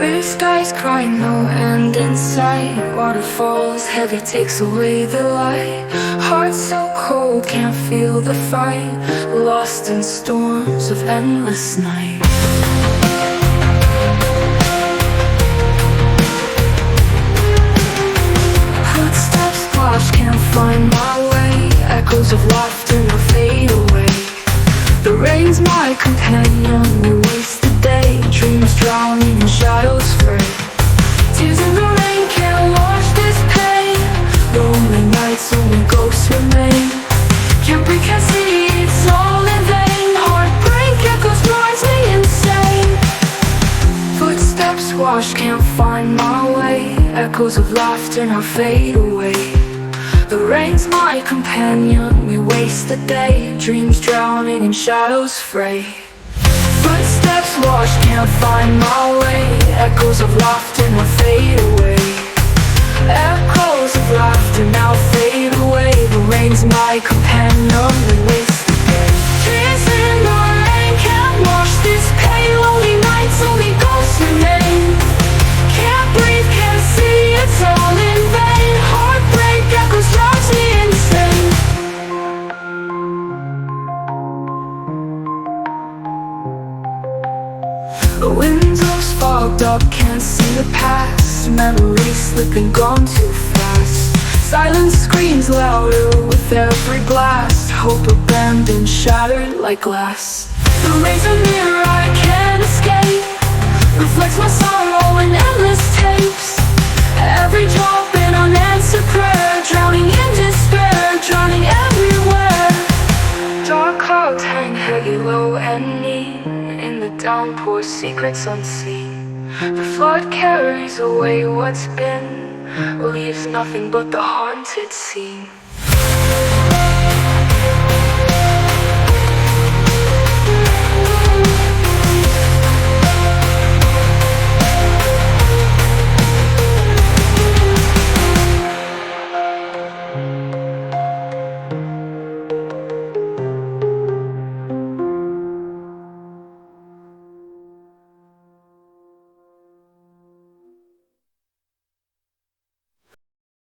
Blue skies crying, no end in sight. Waterfalls heavy, takes away the light. Heart so cold, can't feel the fight. Lost in storms of endless night. Footsteps wash, can't find my way. Echoes of laughter now fade away. The rain's my companion, we waste the day. Dreams drowning in shadows fray. Tears in the rain can't wash this pain. Lonely nights, only ghosts remain. Can't breathe, can't see, it's all in vain. Heartbreak echoes drives me insane. Footsteps wash, can't find my way. Echoes of laughter now fade away. The rain's my companion, we waste the day. Dreams drowning in shadows fray. Footsteps wash, can't find my way. Echoes of laughter now fade away. Echoes of laughter now fade away. The rain's my companion, we waste the day. Tears in the rain can't wash this pain. Lonely nights, only ghosts remain. Can't breathe, can't see, it's all in vain. Heartbreak echoes drives me insane. The windows fogged up, can't see the past. Memories slipping, gone too fast. Silence screams louder with every blast. Hope abandoned, shattered like glass. The rays of mirror I can't escape. Reflects my sorrow in endless tapes. Every drop an unanswered prayer. Drowning in despair, drowning everywhere. Dark clouds hang heavy, low and neat. In the downpour, secrets unseen. The flood carries away what's been, leaves nothing but the haunted scene.